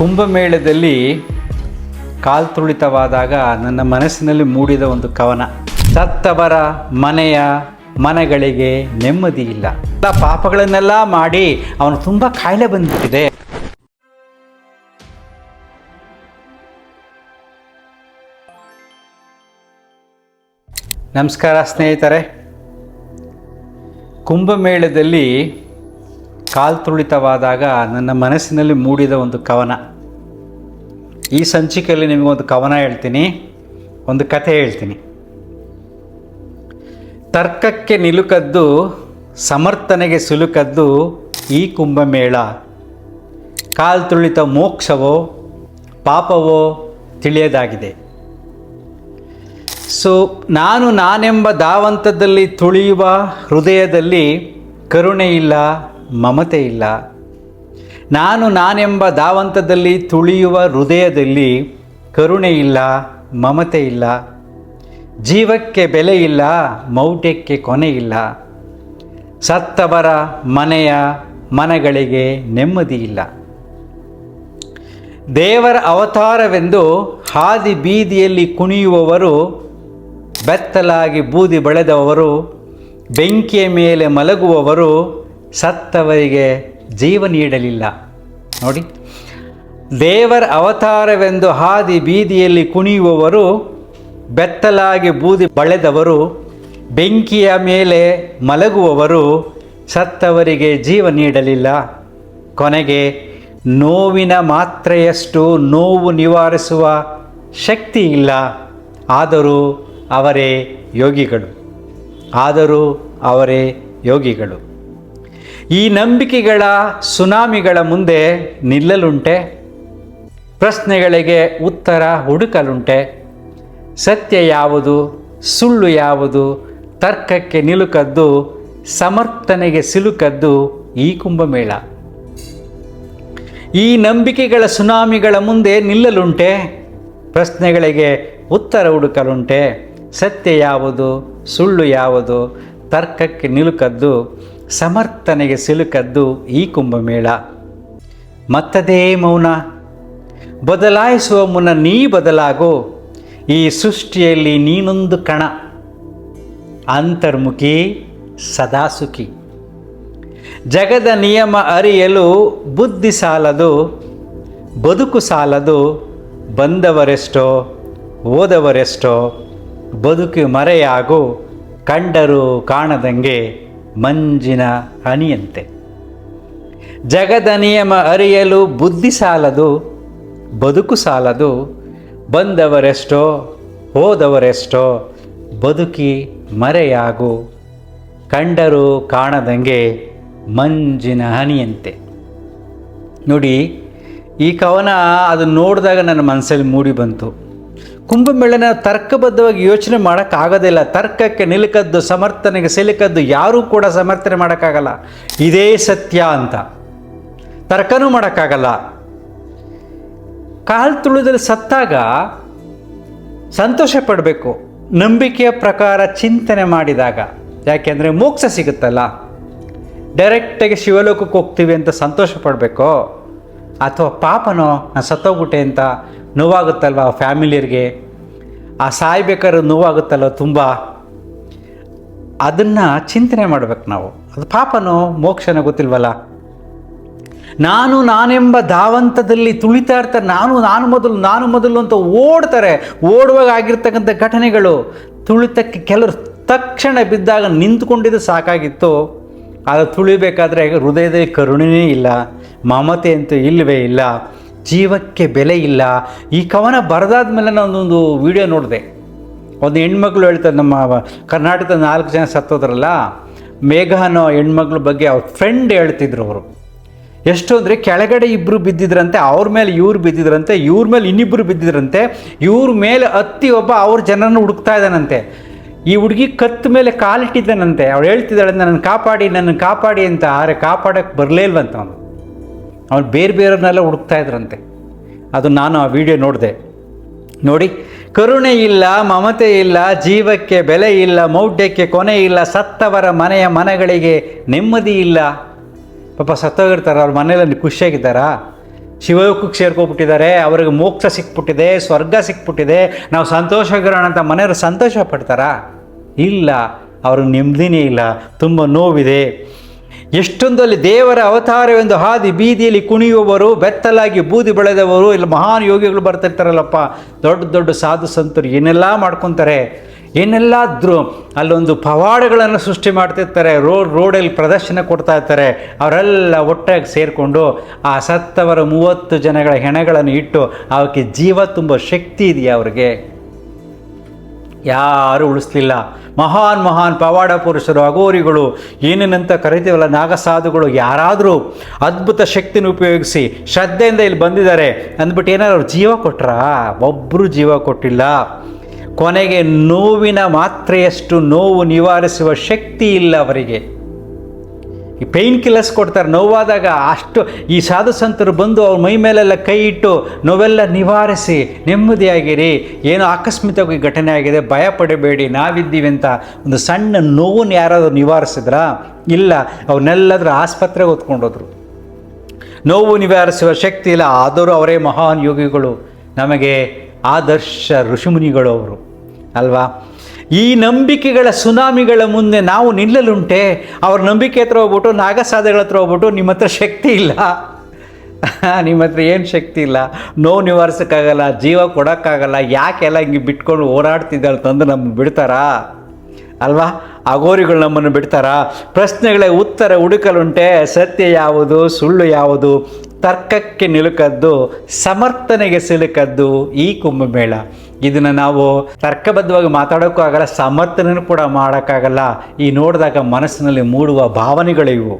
ಕುಂಭಮೇಳದಲ್ಲಿ ಕಾಲ್ತುಳಿತವಾದಾಗ ನನ್ನ ಮನಸ್ಸಿನಲ್ಲಿ ಮೂಡಿದ ಒಂದು ಕವನ. ಸತ್ತವರ ಮನೆಗಳಿಗೆ ನೆಮ್ಮದಿ ಇಲ್ಲ. ಪಾಪಗಳನ್ನೆಲ್ಲ ಮಾಡಿ ಅವನು ತುಂಬ ಕಾಯಿಲೆ ಬಂದ್ಬಿಟ್ಟಿದೆ. ನಮಸ್ಕಾರ ಸ್ನೇಹಿತರೆ. ಕುಂಭಮೇಳದಲ್ಲಿ ಕಾಲ್ತುಳಿತವಾದಾಗ ನನ್ನ ಮನಸ್ಸಿನಲ್ಲಿ ಮೂಡಿದ ಒಂದು ಕವನ. ಈ ಸಂಚಿಕೆಯಲ್ಲಿ ನಿಮಗೊಂದು ಕವನ ಹೇಳ್ತೀನಿ, ಒಂದು ಕಥೆ ಹೇಳ್ತೀನಿ. ತರ್ಕಕ್ಕೆ ನಿಲುಕದ್ದು, ಸಮರ್ಥನೆಗೆ ಸಿಲುಕದ್ದು ಈ ಕುಂಭಮೇಳ. ಕಾಲ್ತುಳಿತ ಮೋಕ್ಷವೋ ಪಾಪವೋ ತಿಳಿಯದಾಗಿದೆ. ನಾನೆಂಬ ಧಾವಂತದಲ್ಲಿ ತುಳಿಯುವ ಹೃದಯದಲ್ಲಿ ಕರುಣೆ ಇಲ್ಲ, ಮಮತೆ ಇಲ್ಲ. ನಾನೆಂಬ ಧಾವಂತದಲ್ಲಿ ತುಳಿಯುವ ಹೃದಯದಲ್ಲಿ ಕರುಣೆ ಇಲ್ಲ, ಮಮತೆ ಇಲ್ಲ. ಜೀವಕ್ಕೆ ಬೆಲೆ ಇಲ್ಲ, ಮೌಢ್ಯಕ್ಕೆ ಕೊನೆ ಇಲ್ಲ. ಸತ್ತವರ ಮನೆಗಳಿಗೆ ನೆಮ್ಮದಿ ಇಲ್ಲ. ದೇವರ ಅವತಾರವೆಂದು ಹಾದಿ ಬೀದಿಯಲ್ಲಿ ಕುಣಿಯುವವರು, ಬೆತ್ತಲಾಗಿ ಬೂದಿ ಬೆಳೆದವರು, ಬೆಂಕಿಯ ಮೇಲೆ ಮಲಗುವವರು ಸತ್ತವರಿಗೆ ಜೀವ ನೀಡಲಿಲ್ಲ. ನೋಡಿ, ದೇವರ ಅವತಾರವೆಂದು ಹಾದಿ ಬೀದಿಯಲ್ಲಿ ಕುಣಿಯುವವರು, ಬೆತ್ತಲಾಗಿ ಬೂದಿ ಬಳೆದವರು, ಬೆಂಕಿಯ ಮೇಲೆ ಮಲಗುವವರು ಸತ್ತವರಿಗೆ ಜೀವ ನೀಡಲಿಲ್ಲ. ಕೊನೆಗೆ ನೋವಿನ ಮಾತ್ರೆಯಷ್ಟು ನೋವು ನಿವಾರಿಸುವ ಶಕ್ತಿ ಇಲ್ಲ. ಆದರೂ ಅವರೇ ಯೋಗಿಗಳು. ಈ ನಂಬಿಕೆಗಳ ಸುನಾಮಿಗಳ ಮುಂದೆ ನಿಲ್ಲಲುಂಟೆ? ಪ್ರಶ್ನೆಗಳಿಗೆ ಉತ್ತರ ಹುಡುಕಲುಂಟೆ? ಸತ್ಯ ಯಾವುದು, ಸುಳ್ಳು ಯಾವುದು? ತರ್ಕಕ್ಕೆ ನಿಲುಕದ್ದು, ಸಮರ್ಥನೆಗೆ ಸಿಲುಕದ್ದು ಈ ಕುಂಭಮೇಳ. ಈ ನಂಬಿಕೆಗಳ ಸುನಾಮಿಗಳ ಮುಂದೆ ನಿಲ್ಲಲುಂಟೆ? ಪ್ರಶ್ನೆಗಳಿಗೆ ಉತ್ತರ ಹುಡುಕಲುಂಟೆ? ಸತ್ಯ ಯಾವುದು, ಸುಳ್ಳು ಯಾವುದು? ತರ್ಕಕ್ಕೆ ನಿಲುಕದ್ದು, ಸಮರ್ಥನೆಗೆ ಸಿಲುಕದ್ದು ಈ ಕುಂಭಮೇಳ. ಮತ್ತದೇ ಮೌನ. ಬದಲಾಯಿಸುವ ಮುನ್ನ ನೀ ಬದಲಾಗು. ಈ ಸೃಷ್ಟಿಯಲ್ಲಿ ನೀನೊಂದು ಕಣ. ಅಂತರ್ಮುಖಿ, ಸದಾ ಸುಖಿ. ಜಗದ ನಿಯಮ ಅರಿಯಲು ಬುದ್ಧಿ ಸಾಲದು, ಬದುಕು ಸಾಲದು. ಬಂದವರೆಷ್ಟೋ, ಹೋದವರೆಷ್ಟೋ. ಬದುಕು ಮರೆಯಾಗು, ಕಂಡರೂ ಕಾಣದಂಗೆ ಮಂಜಿನ ಹನಿಯಂತೆ. ಜಗದ ನಿಯಮ ಅರಿಯಲು ಬುದ್ಧಿ ಸಾಲದು, ಬದುಕು ಸಾಲದು. ಬಂದವರೆಷ್ಟೋ, ಹೋದವರೆಷ್ಟೋ. ಬದುಕಿ ಮರೆಯಾಗು, ಕಂಡರೂ ಕಾಣದಂಗೆ ಮಂಜಿನ ಹನಿಯಂತೆ. ನೋಡಿ, ಈ ಕವನ ಅದು ನೋಡಿದಾಗ ನನ್ನ ಮನಸ್ಸಲ್ಲಿ ಮೂಡಿ ಬಂತು. ಕುಂಭಮೇಳನ ತರ್ಕಬದ್ಧವಾಗಿ ಯೋಚನೆ ಮಾಡೋಕ್ಕಾಗೋದಿಲ್ಲ. ತರ್ಕಕ್ಕೆ ನಿಲುಕದ್ದು, ಸಮರ್ಥನೆಗೆ ಸಿಲುಕದ್ದು ಯಾರೂ ಕೂಡ ಸಮರ್ಥನೆ ಮಾಡೋಕ್ಕಾಗಲ್ಲ. ಇದೇ ಸತ್ಯ ಅಂತ ತರ್ಕನೂ ಮಾಡೋಕ್ಕಾಗಲ್ಲ. ಕಾಲ್ತುಳಿದಲ್ಲಿ ಸತ್ತಾಗ ಸಂತೋಷ ಪಡಬೇಕು, ನಂಬಿಕೆಯ ಪ್ರಕಾರ ಚಿಂತನೆ ಮಾಡಿದಾಗ. ಯಾಕೆಂದರೆ ಮೋಕ್ಷ ಸಿಗುತ್ತಲ್ಲ. ಡೈರೆಕ್ಟಾಗಿ ಶಿವಲೋಕಕ್ಕೆ ಹೋಗ್ತೀವಿ ಅಂತ ಸಂತೋಷ ಪಡಬೇಕೋ, ಅಥವಾ ಪಾಪನೋ ನಾನು ಸತ್ತೋಗ್ಬಿಟ್ಟೆ ಅಂತ ನೋವಾಗುತ್ತಲ್ವ ಫ್ಯಾಮಿಲಿಯರಿಗೆ, ಆ ಸಾಯ್ಬೇಕಾದ್ರೆ ನೋವಾಗುತ್ತಲ್ವ ತುಂಬ. ಅದನ್ನು ಚಿಂತನೆ ಮಾಡ್ಬೇಕು ನಾವು. ಅದು ಪಾಪನೋ ಮೋಕ್ಷನೋ ಗೊತ್ತಿಲ್ವಲ್ಲ. ನಾನೆಂಬ ಧಾವಂತದಲ್ಲಿ ತುಳಿತಾ ಇರ್ತಾರೆ. ನಾನು ಮೊದಲು ಅಂತ ಓಡ್ತಾರೆ. ಓಡುವಾಗ ಆಗಿರ್ತಕ್ಕಂಥ ಘಟನೆಗಳು, ತುಳಿತಕ್ಕೆ ಕೆಲವರು ತಕ್ಷಣ ಬಿದ್ದಾಗ ನಿಂತ್ಕೊಂಡಿದ್ದು ಸಾಕಾಗಿತ್ತು. ಅದು ತುಳಿಬೇಕಾದ್ರೆ ಹೃದಯದಲ್ಲಿ ಕರುಣೆಯೇ ಇಲ್ಲ, ಮಮತೆ ಅಂತೂ ಇಲ್ಲವೇ ಇಲ್ಲ, ಜೀವಕ್ಕೆ ಬೆಲೆ ಇಲ್ಲ. ಈ ಕವನ ಬರೆದಾದ ಮೇಲೆ ನಾನೊಂದು ವಿಡಿಯೋ ನೋಡಿದೆ. ಒಂದು ಹೆಣ್ಮಕ್ಳು ಹೇಳ್ತಾರೆ, ನಮ್ಮ ಕರ್ನಾಟಕದ 4 ಜನ ಸತ್ತೋದ್ರಲ್ಲ, ಮೇಘ ಅನ್ನೋ ಹೆಣ್ಮಕ್ಳ ಬಗ್ಗೆ ಅವ್ರ ಫ್ರೆಂಡ್ ಹೇಳ್ತಿದ್ರು. ಅವರು ಎಷ್ಟು ಅಂದರೆ, ಕೆಳಗಡೆ ಇಬ್ಬರು ಬಿದ್ದಿದ್ರಂತೆ, ಅವ್ರ ಮೇಲೆ ಇವ್ರು ಬಿದ್ದಿದ್ರಂತೆ, ಇವ್ರ ಮೇಲೆ ಇನ್ನಿಬ್ಬರು ಬಿದ್ದಿದ್ರಂತೆ, ಇವ್ರ ಮೇಲೆ ಹತ್ತಿ ಒಬ್ಬ ಅವ್ರ ಜನರನ್ನು ಹುಡುಕ್ತಾ ಇದ್ದಾನಂತೆ. ಈ ಹುಡುಗಿ ಕತ್ತು ಮೇಲೆ ಕಾಲಿಟ್ಟಿದ್ದಾನಂತೆ. ಅವಳು ಹೇಳ್ತಿದ್ದಾಳೆ, ನನ್ನನ್ನು ಕಾಪಾಡಿ ಅಂತ. ಆದರೆ ಕಾಪಾಡೋಕ್ಕೆ ಬರಲೇ ಇಲ್ವಂತ ಅವನು ಬೇರೆಯವ್ರನ್ನೆಲ್ಲ ಹುಡುಕ್ತಾ ಇದ್ರಂತೆ. ಅದು ನಾನು ಆ ವಿಡಿಯೋ ನೋಡಿದೆ. ನೋಡಿ, ಕರುಣೆ ಇಲ್ಲ, ಮಮತೆ ಇಲ್ಲ, ಜೀವಕ್ಕೆ ಬೆಲೆ ಇಲ್ಲ, ಮೌಢ್ಯಕ್ಕೆ ಕೊನೆ ಇಲ್ಲ. ಸತ್ತವರ ಮನೆಗಳಿಗೆ ನೆಮ್ಮದಿ ಇಲ್ಲ. ಪಾಪ ಸತ್ತೋಗಿರ್ತಾರೆ, ಅವ್ರ ಮನೆಯಲ್ಲಿ ಖುಷಿಯಾಗಿದ್ದಾರಾ? ಶಿವಲೋಕಕ್ಕೆ ಸೇರ್ಕೊಬಿಟ್ಟಿದ್ದಾರೆ, ಅವ್ರಿಗೆ ಮೋಕ್ಷ ಸಿಕ್ಬಿಟ್ಟಿದೆ, ಸ್ವರ್ಗ ಸಿಕ್ಬಿಟ್ಟಿದೆ, ನಾವು ಸಂತೋಷವಾಗಿರೋಣ ಅಂತ ಮನೆಯವರು ಸಂತೋಷ ಪಡ್ತಾರಾ? ಇಲ್ಲ, ಅವ್ರಿಗೆ ನೆಮ್ಮದಿನೇ ಇಲ್ಲ, ತುಂಬ ನೋವಿದೆ. ಎಷ್ಟೊಂದು ಅಲ್ಲಿ ದೇವರ ಅವತಾರವೆಂದು ಹಾದಿ ಬೀದಿಯಲ್ಲಿ ಕುಣಿಯುವವರು, ಬೆತ್ತಲಾಗಿ ಬೂದಿ ಬೆಳೆದವರು, ಇಲ್ಲ ಮಹಾನ್ ಯೋಗಿಗಳು ಬರ್ತಿರ್ತಾರಲ್ಲಪ್ಪ, ದೊಡ್ಡ ದೊಡ್ಡ ಸಾಧು ಸಂತರು ಏನೆಲ್ಲ ಮಾಡ್ಕೊತಾರೆ, ಏನೆಲ್ಲಾದ್ರೂ ಅಲ್ಲೊಂದು ಪವಾಡಗಳನ್ನು ಸೃಷ್ಟಿ ಮಾಡ್ತಿರ್ತಾರೆ, ರೋಡಲ್ಲಿ ಪ್ರದರ್ಶನ ಕೊಡ್ತಾ ಇರ್ತಾರೆ. ಅವರೆಲ್ಲ ಒಟ್ಟಾಗಿ ಸೇರಿಕೊಂಡು ಆ ಸತ್ತವರ 30 ಜನಗಳ ಹೆಣಗಳನ್ನು ಇಟ್ಟು ಅವಕ್ಕೆ ಜೀವ ತುಂಬ ಶಕ್ತಿ ಇದೆಯಾ ಅವ್ರಿಗೆ? ಯಾರೂ ಉಳಿಸ್ಲಿಲ್ಲ. ಮಹಾನ್ ಪವಾಡ ಪುರುಷರು, ಅಘೋರಿಗಳು, ಏನೇನಂತ ಕರಿತೀವಲ್ಲ, ನಾಗಸಾಧುಗಳು, ಯಾರಾದರೂ ಅದ್ಭುತ ಶಕ್ತಿನ ಉಪಯೋಗಿಸಿ ಶ್ರದ್ಧೆಯಿಂದ ಇಲ್ಲಿ ಬಂದಿದ್ದಾರೆ ಅಂದ್ಬಿಟ್ಟು ಏನಾದ್ರು ಅವ್ರು ಜೀವ ಕೊಟ್ರಾ? ಒಬ್ಬರು ಜೀವ ಕೊಟ್ಟಿಲ್ಲ. ಕೊನೆಗೆ ನೋವಿನ ಮಾತ್ರೆಯಷ್ಟು ನೋವು ನಿವಾರಿಸುವ ಶಕ್ತಿ ಇಲ್ಲ ಅವರಿಗೆ. ಈ ಪೇಯ್ನ್ ಕಿಲ್ಲರ್ಸ್ ಕೊಡ್ತಾರೆ ನೋವಾದಾಗ. ಅಷ್ಟು ಈ ಸಾಧು ಸಂತರು ಬಂದು ಅವ್ರ ಮೈ ಮೇಲೆಲ್ಲ ಕೈ ಇಟ್ಟು ನೋವೆಲ್ಲ ನಿವಾರಿಸಿ ನೆಮ್ಮದಿಯಾಗಿರಿ, ಏನೋ ಆಕಸ್ಮಿಕವಾಗಿ ಘಟನೆ ಆಗಿದೆ, ಭಯ ಪಡಬೇಡಿ, ನಾವಿದ್ದೀವಿ ಅಂತ ಒಂದು ಸಣ್ಣ ನೋವನ್ನು ಯಾರಾದರೂ ನಿವಾರಿಸಿದ್ರಾ? ಇಲ್ಲ, ಅವನ್ನೆಲ್ಲದರೂ ಆಸ್ಪತ್ರೆಗೆ ಹೊತ್ಕೊಂಡೋದ್ರು. ನೋವು ನಿವಾರಿಸುವ ಶಕ್ತಿ ಇಲ್ಲ. ಆದರೂ ಅವರೇ ಮಹಾನ್ ಯೋಗಿಗಳು, ನಮಗೆ ಆದರ್ಶ ಋಷಿಮುನಿಗಳು ಅವರು ಅಲ್ವಾ? ಈ ನಂಬಿಕೆಗಳ ಸುನಾಮಿಗಳ ಮುಂದೆ ನಾವು ನಿಲ್ಲಲುಂಟೆ? ಅವ್ರ ನಂಬಿಕೆ ಹತ್ರ ಹೋಗ್ಬಿಟ್ಟು, ನಾಗಸಾಧೆಗಳ ಹತ್ರ ಹೋಗ್ಬಿಟ್ಟು, ನಿಮ್ಮ ಹತ್ರ ಶಕ್ತಿ ಇಲ್ಲ, ನಿಮ್ಮ ಹತ್ರ ಏನು ಶಕ್ತಿ ಇಲ್ಲ, ನೋವು ನಿವಾರಿಸೋಕ್ಕಾಗಲ್ಲ, ಜೀವ ಕೊಡೋಕ್ಕಾಗಲ್ಲ, ಯಾಕೆಲ್ಲ ಹಿಂಗೆ ಬಿಟ್ಕೊಂಡು ಓಡಾಡ್ತಿದ್ದಾರೆ ತಂದು ನಮ್ಮನ್ನು ಬಿಡ್ತಾರಾ? ಅಲ್ವಾ? ಅಘೋರಿಗಳು ನಮ್ಮನ್ನು ಬಿಡ್ತಾರಾ? ಪ್ರಶ್ನೆಗಳ ಉತ್ತರ ಹುಡುಕಲುಂಟೆ. ಸತ್ಯ ಯಾವುದು, ಸುಳ್ಳು ಯಾವುದು, ತರ್ಕಕ್ಕೆ ನಿಲುಕದ್ದು, ಸಮರ್ಥನೆಗೆ ಸಿಲುಕದ್ದು ಈ ಕುಂಭಮೇಳ. ಇದನ್ನು ನಾವು ತರ್ಕಬದ್ಧವಾಗಿ ಮಾತಾಡೋಕ್ಕೂ ಆಗಲ್ಲ, ಸಮರ್ಥನೆಯೂ ಕೂಡ ಮಾಡೋಕ್ಕಾಗಲ್ಲ. ಈ ನೋಡಿದಾಗ ಮನಸ್ಸಿನಲ್ಲಿ ಮೂಡುವ ಭಾವನೆಗಳಿವು.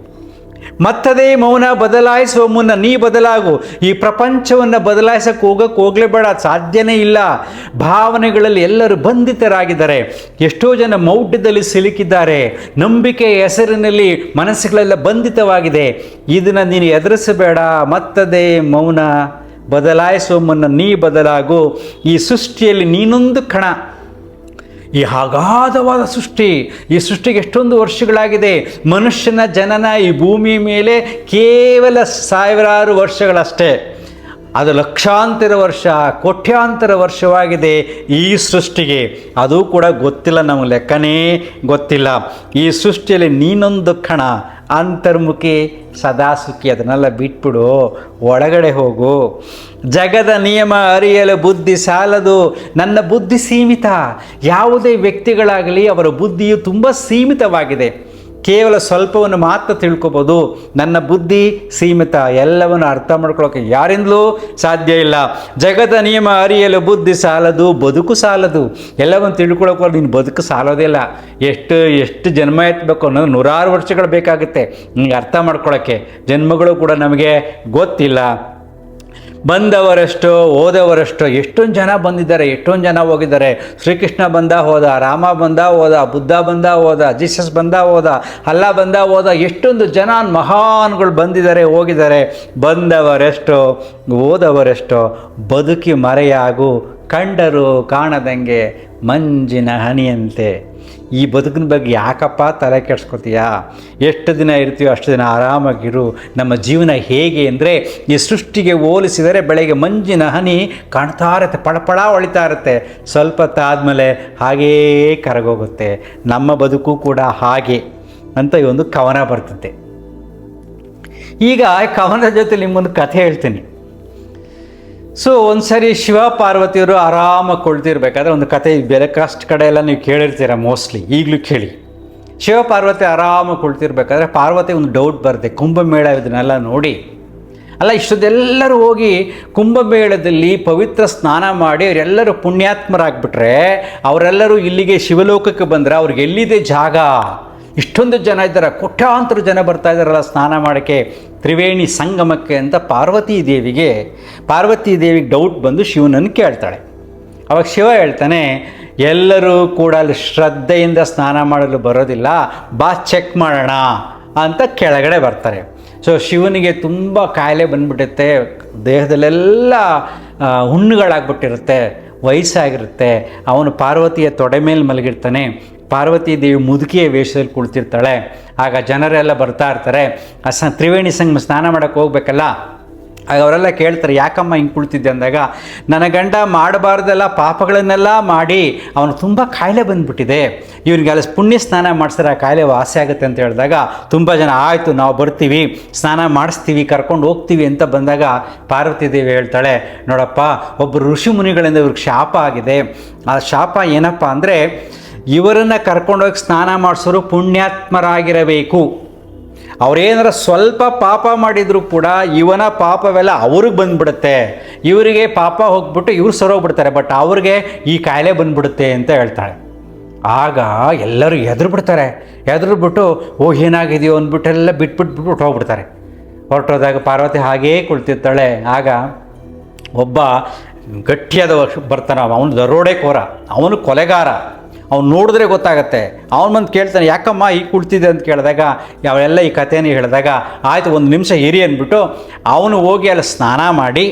ಮತ್ತದೇ ಮೌನ ಬದಲಾಯಿಸುವ ಮುನ್ನ ನೀ ಬದಲಾಗು. ಈ ಪ್ರಪಂಚವನ್ನು ಬದಲಾಯಿಸಕ್ಕೆ ಹೋಗಲೇಬೇಡ, ಸಾಧ್ಯನೇ ಇಲ್ಲ. ಭಾವನೆಗಳಲ್ಲಿ ಎಲ್ಲರೂ ಬಂಧಿತರಾಗಿದ್ದಾರೆ. ಎಷ್ಟೋ ಜನ ಮೌಢ್ಯದಲ್ಲಿ ಸಿಲುಕಿದ್ದಾರೆ. ನಂಬಿಕೆಯ ಹೆಸರಿನಲ್ಲಿ ಮನಸ್ಸುಗಳೆಲ್ಲ ಬಂಧಿತವಾಗಿದೆ. ಇದನ್ನು ನೀನು ಎದುರಿಸಬೇಡ. ಮತ್ತದೇ ಮೌನ ಬದಲಾಯಿಸುವ ಮುನ್ನ ನೀ ಬದಲಾಗು. ಈ ಸೃಷ್ಟಿಯಲ್ಲಿ ನೀನೊಂದು ಕಣ. ಈ ಅಗಾಧವಾದ ಸೃಷ್ಟಿ, ಈ ಸೃಷ್ಟಿಗೆ ಎಷ್ಟೊಂದು ವರ್ಷಗಳಾಗಿದೆ. ಮನುಷ್ಯನ ಜನನ ಈ ಭೂಮಿ ಮೇಲೆ ಕೇವಲ ಸಾವಿರಾರು ವರ್ಷಗಳಷ್ಟೇ. ಅದು ಲಕ್ಷಾಂತರ ವರ್ಷ, ಕೋಟ್ಯಾಂತರ ವರ್ಷವಾಗಿದೆ ಈ ಸೃಷ್ಟಿಗೆ. ಅದು ಕೂಡ ಗೊತ್ತಿಲ್ಲ, ನಮಗೆ ಲೆಕ್ಕನೇ ಗೊತ್ತಿಲ್ಲ. ಈ ಸೃಷ್ಟಿಯಲ್ಲಿ ನೀನೊಂದು ಕಣ, ಅಂತರ್ಮುಖಿ ಸದಾ ಸುಖಿ. ಅದನ್ನೆಲ್ಲ ಬಿಟ್ಬಿಡು, ಒಳಗಡೆ ಹೋಗು. ಜಗದ ನಿಯಮ ಅರಿಯಲು ಬುದ್ಧಿ ಸಾಲದು. ನನ್ನ ಬುದ್ಧಿ ಸೀಮಿತ. ಯಾವುದೇ ವ್ಯಕ್ತಿಗಳಾಗಲಿ ಅವರ ಬುದ್ಧಿಯು ತುಂಬ ಸೀಮಿತವಾಗಿದೆ. ಕೇವಲ ಸ್ವಲ್ಪವನ್ನು ಮಾತ್ರ ತಿಳ್ಕೊಬೋದು. ನನ್ನ ಬುದ್ಧಿ ಸೀಮಿತ, ಎಲ್ಲವನ್ನು ಅರ್ಥ ಮಾಡ್ಕೊಳ್ಳೋಕೆ ಯಾರಿಂದಲೂ ಸಾಧ್ಯ ಇಲ್ಲ. ಜಗದ ನಿಯಮ ಅರಿಯಲು ಬುದ್ಧಿ ಸಾಲದು, ಬದುಕು ಸಾಲದು. ಎಲ್ಲವನ್ನು ತಿಳ್ಕೊಳ್ಳೋಕೆ ನೀನು ಬದುಕು ಸಾಲೋದೇ ಇಲ್ಲ. ಎಷ್ಟು ಜನ್ಮ ಎತ್ತಬೇಕು ಅನ್ನೋದು 100 ವರ್ಷಗಳು ಬೇಕಾಗುತ್ತೆ ನಿಮಗೆ ಅರ್ಥ ಮಾಡ್ಕೊಳ್ಳೋಕ್ಕೆ. ಜನ್ಮಗಳು ಕೂಡ ನಮಗೆ ಗೊತ್ತಿಲ್ಲ. ಬಂದವರೆಷ್ಟೋ ಹೋದವರೆಷ್ಟೋ. ಎಷ್ಟೊಂದು ಜನ ಬಂದಿದ್ದಾರೆ, ಎಷ್ಟೊಂದು ಜನ ಹೋಗಿದ್ದಾರೆ. ಶ್ರೀಕೃಷ್ಣ ಬಂದ ಹೋದ, ರಾಮ ಬಂದ ಹೋದ, ಬುದ್ಧ ಬಂದ ಹೋದ, ಜೀಸಸ್ ಬಂದ ಹೋದ, ಅಲ್ಲ ಬಂದ ಹೋದ. ಎಷ್ಟೊಂದು ಜನ ಮಹಾನ್ಗಳು ಬಂದಿದ್ದಾರೆ, ಹೋಗಿದ್ದಾರೆ. ಬಂದವರೆಷ್ಟೋ ಹೋದವರೆಷ್ಟೋ. ಬದುಕಿ ಮರೆಯಾಗು, ಕಂಡರು ಕಾಣದಂಗೆ ಮಂಜಿನ ಹನಿಯಂತೆ. ಈ ಬದುಕಿನ ಬಗ್ಗೆ ಯಾಕಪ್ಪ ತಲೆ ಕೆಡಿಸ್ಕೊತೀಯಾ? ಎಷ್ಟು ದಿನ ಇರ್ತೀಯೋ ಅಷ್ಟು ದಿನ ಆರಾಮಾಗಿರು. ನಮ್ಮ ಜೀವನ ಹೇಗೆ ಅಂದರೆ, ಈ ಸೃಷ್ಟಿಗೆ ಹೋಲಿಸಿದರೆ ಬೆಳಗ್ಗೆ ಮಂಜಿನ ಹನಿ ಕಾಣ್ತಾ ಇರುತ್ತೆ, ಪಳಪಳ ಹೊಳಿತಾ ಇರುತ್ತೆ. ಸ್ವಲ್ಪ ಹೊತ್ತಾದಮೇಲೆ ಹಾಗೇ ಕರಗೋಗುತ್ತೆ. ನಮ್ಮ ಬದುಕು ಕೂಡ ಹಾಗೆ ಅಂತ ಈ ಒಂದು ಕವನ ಬರ್ತದೆ. ಈಗ ಕವನದ ಜೊತೆ ನಿಮ್ಮೊಂದು ಕಥೆ ಹೇಳ್ತೀನಿ. ಸೊ ಒಂದು ಸರಿ ಶಿವ ಪಾರ್ವತಿಯವರು ಆರಾಮಾಗಿ ಕೊಳ್ತಿರ್ಬೇಕಾದ್ರೆ ಒಂದು ಕತೆ, ಬೇರೆ ಕಾಸ್ಟ್ ಕಡೆ ಎಲ್ಲ ನೀವು ಕೇಳಿರ್ತೀರ ಮೋಸ್ಟ್ಲಿ, ಈಗಲೂ ಕೇಳಿ. ಶಿವ ಪಾರ್ವತಿ ಆರಾಮಾಗಿ ಕೊಳ್ತಿರ್ಬೇಕಾದ್ರೆ ಪಾರ್ವತಿ ಒಂದು ಡೌಟ್ ಬರುತ್ತೆ. ಕುಂಭಮೇಳ ಇದನ್ನೆಲ್ಲ ನೋಡಿ, ಅಲ್ಲ ಇಷ್ಟೊಂದೆಲ್ಲರೂ ಹೋಗಿ ಕುಂಭಮೇಳದಲ್ಲಿ ಪವಿತ್ರ ಸ್ನಾನ ಮಾಡಿ ಅವರೆಲ್ಲರೂ ಪುಣ್ಯಾತ್ಮರಾಗ್ಬಿಟ್ರೆ, ಅವರೆಲ್ಲರೂ ಇಲ್ಲಿಗೆ ಶಿವಲೋಕಕ್ಕೆ ಬಂದರೆ ಅವ್ರಿಗೆ ಎಲ್ಲಿದೆ ಜಾಗ? ಇಷ್ಟೊಂದು ಜನ ಇದ್ದಾರೆ, ಕೋಟ್ಯಾಂತರ ಜನ ಬರ್ತಾ ಇದ್ದಾರಲ್ಲ ಸ್ನಾನ ಮಾಡೋಕ್ಕೆ, ತ್ರಿವೇಣಿ ಸಂಗಮಕ್ಕೆ ಅಂತ ಪಾರ್ವತಿ ದೇವಿಗೆ ಡೌಟ್ ಬಂದು ಶಿವನನ್ನು ಕೇಳ್ತಾಳೆ. ಅವಾಗ ಶಿವ ಹೇಳ್ತಾನೆ, ಎಲ್ಲರೂ ಕೂಡ ಅಲ್ಲಿ ಶ್ರದ್ಧೆಯಿಂದ ಸ್ನಾನ ಮಾಡಲು ಬರೋದಿಲ್ಲ, ಬಾ ಚೆಕ್ ಮಾಡೋಣ ಅಂತ ಕೆಳಗಡೆ ಬರ್ತಾರೆ. ಸೊ ಶಿವನಿಗೆ ತುಂಬ ಕಾಯಿಲೆ ಬಂದ್ಬಿಟ್ಟಿರುತ್ತೆ, ದೇಹದಲ್ಲೆಲ್ಲ ಹುಣ್ಣುಗಳಾಗ್ಬಿಟ್ಟಿರುತ್ತೆ, ವಯಸ್ಸಾಗಿರುತ್ತೆ. ಅವನು ಪಾರ್ವತಿಯ ತೊಡೆ ಮೇಲೆ ಮಲಗಿರ್ತಾನೆ. ಪಾರ್ವತಿ ದೇವಿ ಮುದುಕಿಯ ವೇಷದಲ್ಲಿ ಕುಳಿತಿರ್ತಾಳೆ. ಆಗ ಜನರೆಲ್ಲ ಬರ್ತಾ ಇರ್ತಾರೆ. ತ್ರಿವೇಣಿ ಸಂಗಮ ಸ್ನಾನ ಮಾಡೋಕ್ಕೆ ಹೋಗ್ಬೇಕಲ್ಲ, ಆಗ ಅವರೆಲ್ಲ ಕೇಳ್ತಾರೆ, ಯಾಕಮ್ಮ ಹಿಂಗೆ ಕುಳಿತಿದ್ದೆ ಅಂದಾಗ, ನನ್ನ ಗಂಡ ಮಾಡಬಾರ್ದೆಲ್ಲ ಪಾಪಗಳನ್ನೆಲ್ಲ ಮಾಡಿ ಅವನು ತುಂಬ ಕಾಯಿಲೆ ಬಂದುಬಿಟ್ಟಿದೆ, ಇವನಿಗೆಲ್ಲ ಪುಣ್ಯ ಸ್ನಾನ ಮಾಡಿಸಿದ್ರೆ ಆ ಕಾಯಿಲೆ ವಾಸಿ ಆಗುತ್ತೆ ಅಂತ ಹೇಳಿದಾಗ ತುಂಬ ಜನ ಆಯಿತು ನಾವು ಬರ್ತೀವಿ, ಸ್ನಾನ ಮಾಡಿಸ್ತೀವಿ, ಕರ್ಕೊಂಡು ಹೋಗ್ತೀವಿ ಅಂತ ಬಂದಾಗ ಪಾರ್ವತಿ ದೇವಿ ಹೇಳ್ತಾಳೆ, ನೋಡಪ್ಪ ಒಬ್ಬರು ಋಷಿ ಮುನಿಗಳಿಂದ ಇವ್ರಿಗೆ ಶಾಪ ಆಗಿದೆ. ಆ ಶಾಪ ಏನಪ್ಪ ಅಂದರೆ, ಇವರನ್ನು ಕರ್ಕೊಂಡೋಗಿ ಸ್ನಾನ ಮಾಡಿಸೋರು ಪುಣ್ಯಾತ್ಮರಾಗಿರಬೇಕು. ಅವರೇನಾರ ಸ್ವಲ್ಪ ಪಾಪ ಮಾಡಿದರೂ ಕೂಡ ಇವನ ಪಾಪವೆಲ್ಲ ಅವ್ರಿಗೆ ಬಂದುಬಿಡುತ್ತೆ, ಇವರಿಗೆ ಪಾಪ ಹೋಗ್ಬಿಟ್ಟು ಇವ್ರು ಸರೋಗ್ಬಿಡ್ತಾರೆ, ಬಟ್ ಅವ್ರಿಗೆ ಈ ಕಾಯಿಲೆ ಬಂದುಬಿಡುತ್ತೆ ಅಂತ ಹೇಳ್ತಾಳೆ. ಆಗ ಎಲ್ಲರೂ ಎದುರುಬಿಟ್ಟು ಏನಾಗಿದೆಯೋ ಅಂದ್ಬಿಟ್ಟೆಲ್ಲ ಬಿಟ್ಬಿಟ್ಟು ಹೋಗ್ಬಿಡ್ತಾರೆ. ಹೊರಟೋದಾಗ ಪಾರ್ವತಿ ಹಾಗೇ ಕುಳಿತಿರ್ತಾಳೆ. ಆಗ ಒಬ್ಬ ಗಟ್ಟಿಯಾದ ಬರ್ತಾನೆ, ಅವನು ದರೋಡೆಕೋರ, ಅವನು ಕೊಲೆಗಾರ. ಅವ್ನು ನೋಡಿದ್ರೆ ಗೊತ್ತಾಗತ್ತೆ. ಅವನು ಬಂದು ಕೇಳ್ತಾನೆ, ಯಾಕಮ್ಮ ಈಗ ಕುಳ್ತಿದ್ದೆ ಅಂತ ಕೇಳಿದಾಗ ಅವೆಲ್ಲ ಈ ಕಥೆನೇ ಹೇಳಿದಾಗ, ಆಯಿತು ಒಂದು ನಿಮಿಷ ಇರಿ ಅಂದ್ಬಿಟ್ಟು ಅವನು ಹೋಗಿ ಅಲ್ಲಿ ಸ್ನಾನ ಮಾಡಿ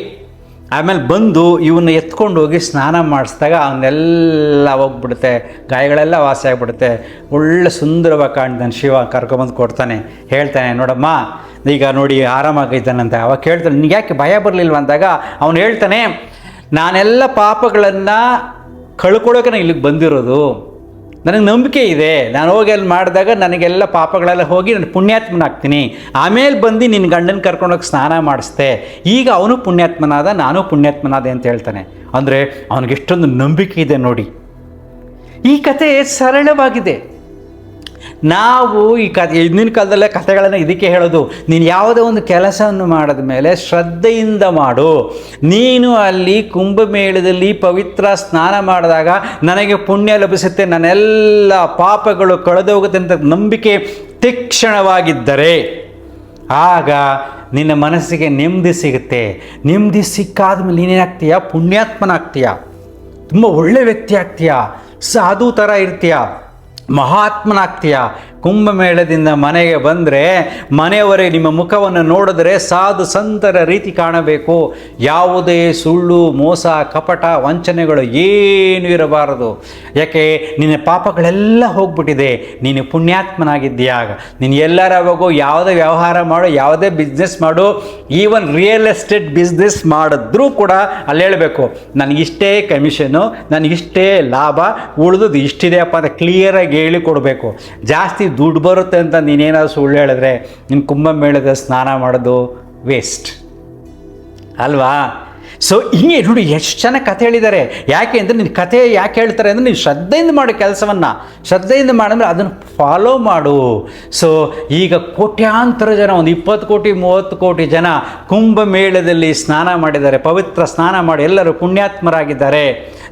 ಆಮೇಲೆ ಬಂದು ಇವನ್ನ ಎತ್ಕೊಂಡು ಹೋಗಿ ಸ್ನಾನ ಮಾಡಿಸಿದಾಗ ಅವನ್ನೆಲ್ಲ ಹೋಗ್ಬಿಡುತ್ತೆ, ಗಾಯಗಳೆಲ್ಲ ವಾಸಿ ಆಗಿಬಿಡುತ್ತೆ. ಒಳ್ಳೆ ಸುಂದರವಾಗಿ ಕಾಣ್ತಾನೆ. ಶಿವ ಕರ್ಕೊಂಬಂದು ಕೊಡ್ತಾನೆ, ಹೇಳ್ತಾನೆ, ನೋಡಮ್ಮ ಈಗ ನೋಡಿ ಆರಾಮಾಗಿದ್ದಾನಂತೆ. ಅವಾಗ ಕೇಳ್ತಾನೆ, ನಿನಗೆ ಯಾಕೆ ಭಯ ಬರಲಿಲ್ವ ಅಂದಾಗ ಅವನು ಹೇಳ್ತಾನೆ, ನಾನೆಲ್ಲ ಪಾಪಗಳನ್ನು ಕಳ್ಕೊಳ್ಳೋಕೆ ನಾನು ಇಲ್ಲಿಗೆ ಬಂದಿರೋದು, ನನಗೆ ನಂಬಿಕೆ ಇದೆ, ನಾನು ಹೋಗಿ ಅಲ್ಲಿ ಮಾಡಿದಾಗ ನನಗೆಲ್ಲ ಪಾಪಗಳೆಲ್ಲ ಹೋಗಿ ನಾನು ಪುಣ್ಯಾತ್ಮನಾಗ್ತೀನಿ, ಆಮೇಲೆ ಬಂದು ನಿನ್ನ ಗಂಡನ ಕರ್ಕೊಂಡೋಗಿ ಸ್ನಾನ ಮಾಡಿಸ್ದೆ, ಈಗ ಅವನು ಪುಣ್ಯಾತ್ಮನಾದ, ನಾನು ಪುಣ್ಯಾತ್ಮನಾದೆ ಅಂತ ಹೇಳ್ತಾನೆ. ಅಂದರೆ ಅವನಿಗೆಷ್ಟೊಂದು ನಂಬಿಕೆ ಇದೆ ನೋಡಿ. ಈ ಕತೆ ಸರಳವಾಗಿದೆ. ನಾವು ಈ ಹಿಂದಿನ ಕಾಲದಲ್ಲೇ ಕಥೆಗಳನ್ನು ಇದಕ್ಕೆ ಹೇಳೋದು, ನೀನು ಯಾವುದೇ ಒಂದು ಕೆಲಸವನ್ನು ಮಾಡಿದ ಮೇಲೆ ಶ್ರದ್ಧೆಯಿಂದ ಮಾಡು. ನೀನು ಅಲ್ಲಿ ಕುಂಭಮೇಳದಲ್ಲಿ ಪವಿತ್ರ ಸ್ನಾನ ಮಾಡಿದಾಗ ನನಗೆ ಪುಣ್ಯ ಲಭಿಸುತ್ತೆ, ನನ್ನೆಲ್ಲ ಪಾಪಗಳು ಕಳೆದೋಗುತ್ತೆ ಅಂತ ನಂಬಿಕೆ ತೀಕ್ಷ್ಣವಾಗಿದ್ದರೆ ಆಗ ನಿನ್ನ ಮನಸ್ಸಿಗೆ ನೆಮ್ಮದಿ ಸಿಗುತ್ತೆ. ನೆಮ್ಮದಿ ಸಿಕ್ಕಾದ ಮೇಲೆ ನೀನೇನಾಗ್ತೀಯ? ಪುಣ್ಯಾತ್ಮನಾಗ್ತೀಯ, ತುಂಬ ಒಳ್ಳೆ ವ್ಯಕ್ತಿ ಆಗ್ತೀಯ, ಸಾಧು ಥರ ಇರ್ತೀಯ, ಮಹಾತ್ಮನಾಗ್ತೀಯ. ಕುಂಭಮೇಳದಿಂದ ಮನೆಗೆ ಬಂದರೆ ಮನೆಯವರೇ ನಿಮ್ಮ ಮುಖವನ್ನು ನೋಡಿದ್ರೆ ಸಾಧು ಸಂತರ ರೀತಿ ಕಾಣಬೇಕು. ಯಾವುದೇ ಸುಳ್ಳು, ಮೋಸ, ಕಪಟ, ವಂಚನೆಗಳು ಏನೂ ಇರಬಾರದು. ಯಾಕೆ? ನಿನ್ನ ಪಾಪಗಳೆಲ್ಲ ಹೋಗ್ಬಿಟ್ಟಿದೆ, ನೀನು ಪುಣ್ಯಾತ್ಮನಾಗಿದ್ದೀಯಾಗ. ನೀನು ಎಲ್ಲರ ಹೋಗೋ ಯಾವುದೇ ವ್ಯವಹಾರ ಮಾಡು, ಯಾವುದೇ ಬಿಸ್ನೆಸ್ ಮಾಡು, ಈವನ್ ರಿಯಲ್ ಎಸ್ಟೇಟ್ ಬಿಸ್ನೆಸ್ ಮಾಡಿದ್ರೂ ಕೂಡ ಅಲ್ಲಿ ಹೇಳಬೇಕು, ನನಗಿಷ್ಟೇ ಕಮಿಷನು, ನನಗಿಷ್ಟೇ ಲಾಭ, ಉಳಿದು ಇಷ್ಟಿದೆಯಪ್ಪ ಅಂತ ಕ್ಲಿಯರಾಗಿ ಹೇಳಿ ಕೊಡಬೇಕು. ಜಾಸ್ತಿ ದುಡ್ಡು ಬರುತ್ತೆ ಅಂತ ನೀನೇನಾದ್ರು ಸುಳ್ಳು ಹೇಳಿದ್ರೆ ನೀನು ಕುಂಭಮೇಳದ ಸ್ನಾನ ಮಾಡೋದು ವೇಸ್ಟ್ ಅಲ್ವಾ? ಸೊ ಹಿಂಗೆ ನೋಡಿ ಎಷ್ಟು ಚೆನ್ನಾಗಿ ಕಥೆ ಹೇಳಿದ್ದಾರೆ. ಯಾಕೆ ಅಂದರೆ ನಿನ್ನ ಕಥೆ ಯಾಕೆ ಹೇಳ್ತಾರೆ ಅಂದರೆ, ನೀವು ಶ್ರದ್ಧೆಯಿಂದ ಮಾಡೋ ಕೆಲಸವನ್ನು ಶ್ರದ್ಧೆಯಿಂದ ಮಾಡಿದ್ರೆ ಅದನ್ನು ಫಾಲೋ ಮಾಡು. ಸೊ ಈಗ ಕೋಟ್ಯಾಂತರ ಜನ, ಒಂದು 20 ಕೋಟಿ 30 ಕೋಟಿ ಜನ ಕುಂಭಮೇಳದಲ್ಲಿ ಸ್ನಾನ ಮಾಡಿದ್ದಾರೆ, ಪವಿತ್ರ ಸ್ನಾನ ಮಾಡಿ ಎಲ್ಲರೂ ಪುಣ್ಯಾತ್ಮರಾಗಿದ್ದಾರೆ.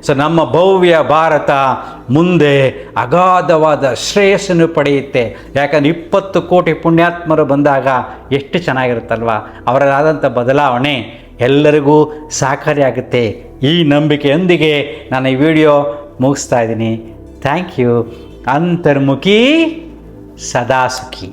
ಸೊ ನಮ್ಮ ಭವ್ಯ ಭಾರತ ಮುಂದೆ ಅಗಾಧವಾದ ಶ್ರೇಯಸ್ಸನ್ನು ಪಡೆಯುತ್ತೆ. ಯಾಕಂದರೆ 20 ಕೋಟಿ ಪುಣ್ಯಾತ್ಮರು ಬಂದಾಗ ಎಷ್ಟು ಚೆನ್ನಾಗಿರುತ್ತಲ್ವ. ಅವರದಾದಂಥ ಬದಲಾವಣೆ ಎಲ್ಲರಿಗೂ ಸಹಕಾರಿಯಾಗುತ್ತೆ. ಈ ನಂಬಿಕೆಯೊಂದಿಗೆ ನಾನು ಈ ವಿಡಿಯೋ ಮುಗಿಸ್ತಾ ಇದ್ದೀನಿ. Thank you. ಅಂತರ್ಮುಖಿ ಸದಾ ಸುಖಿ.